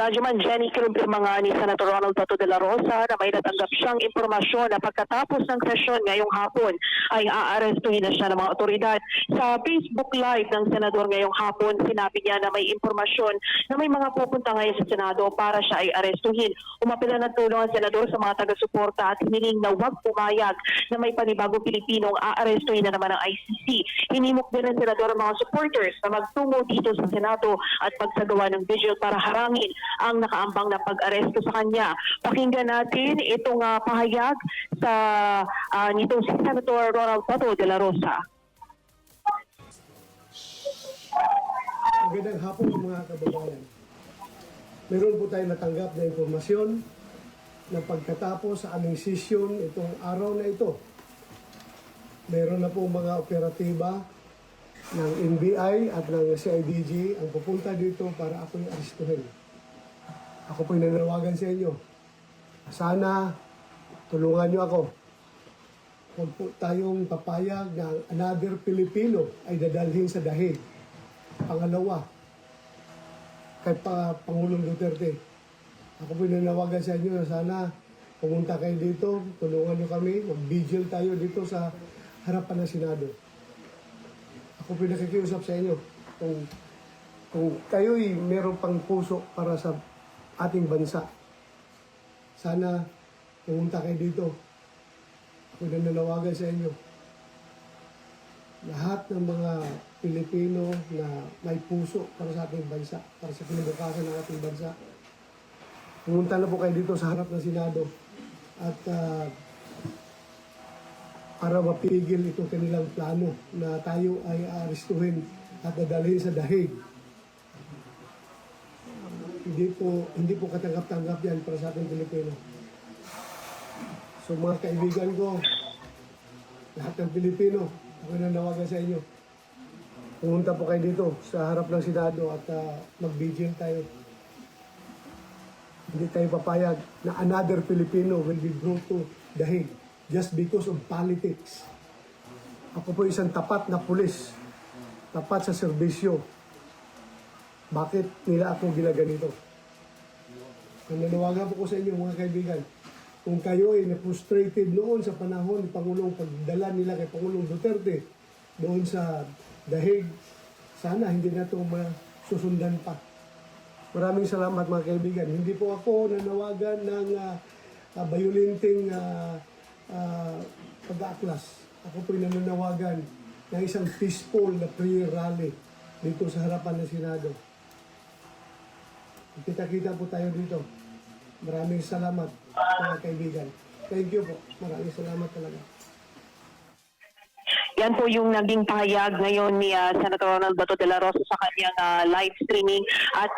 Rajuman, Jenny, kinumpirma nga ni Senator Ronald Bato de la Rosa na may natanggap siyang impormasyon na pagkatapos ng sesyon ngayong hapon ay aarestuhin na siya ng mga otoridad. Sa Facebook Live ng Senador ngayong hapon, sinabi niya na may impormasyon na may mga pupunta ngayon sa Senado para siya ay arestuhin. Umapila ng tulong ang Senador sa mga taga-suporta at hiniling na huwag pumayag na may panibagong Pilipinong aarestuhin na naman ng ICC. Hinimok din ng Senador ang mga supporters na magtungo dito sa Senado at pagsagawa ng vigil para harangin ang nakaambang na pag-aresto sa kanya. Pakinggan natin itong pahayag sa nitong si Senator Ronald Bato de la Rosa. Magandang hapon mga kababayan. Meron po tayong natanggap na impormasyon na pagkatapos sa aming sesyon itong araw na ito, meron na po mga operatiba ng NBI at ng CIDG ang pupunta dito para ako'y arestuhin. Ako po'y nananawagan sa inyo. Sana tulungan niyo ako. Huwag po tayong papayag na another Pilipino ay dadalhin sa dahig. Pangalawa, kay Pangulong Duterte. Ako po'y nananawagan sa inyo na sana pumunta kayo dito, tulungan niyo kami, mag-vigil tayo dito sa harapan ng Senado. Ako po'y nakikiusap sa inyo kung kayo'y meron pang puso para sa ating bansa. Sana pumunta kayo dito. Ako nananawagan sa inyo. Lahat ng mga Pilipino na may puso para sa ating bansa, para sa kinabukasan ng ating bansa, pumunta na po kayo dito sa harap ng Senado at para mapigil itong kanilang plano na tayo ay arestuhin at dadalhin sa dahig. Hindi po katanggap-tanggap yan para sa ating Pilipino. So mga kaibigan ko, lahat ng Pilipino, ako nananawagan sa inyo. Pumunta po kayo dito sa harap ng Senado at mag-vigil tayo. Hindi tayo papayag na another Filipino will be brought to dahig just because of politics. Ako po isang tapat na pulis, tapat sa serbisyo. Bakit nila ako ginaganito? Nananawagan po ko sa inyo mga kaibigan, kung kayo ay na-frustrated noon sa panahon ni Pangulong pagdala nila kay Pangulong Duterte doon sa dahig, sana hindi na ito masusundan pa. Maraming salamat mga kaibigan. Hindi po ako nanawagan ng violenting pag-aaklas. Ako po'y nananawagan ng isang peaceful na prayer rally dito sa harapan ng Senado. Kita-kita po tayo dito. Maraming salamat mga kaibigan. Thank you po. Maraming salamat talaga. Yan po yung naging pahayag ngayon ni Senator Ronald Bato de la Rosa sa kanyang live streaming. At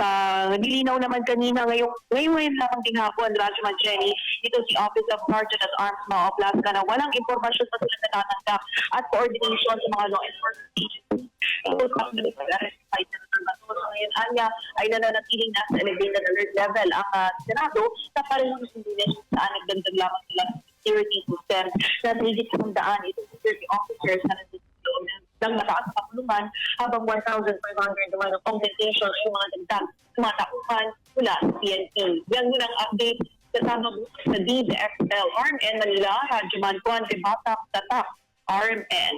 nilinaw naman kanina ngayong lamang din hapon, Rajuman, Jenny, ito si Office of Sergeant at Arms Mao Blasca na walang impormasyon pa sila natatanggap at coordination sa mga law enforcement agencies. Ito sa pag-arrest by Senator Bato. So ngayon, Anya, ay nananatiling nasa elevated alert level ang Senado sa parehong sundin sa nagdagdag lamang sila security system na higit sa handaan itong security officers na nandito ng nataas sa kapulungan habang 1,500 naman ng compensation ay mga dagdag tumatauhan mula sa PNP. Yan muna ang update kasama sa DZXL RMN Manila, Rajuman Juan de Batak, Tatak, RMN.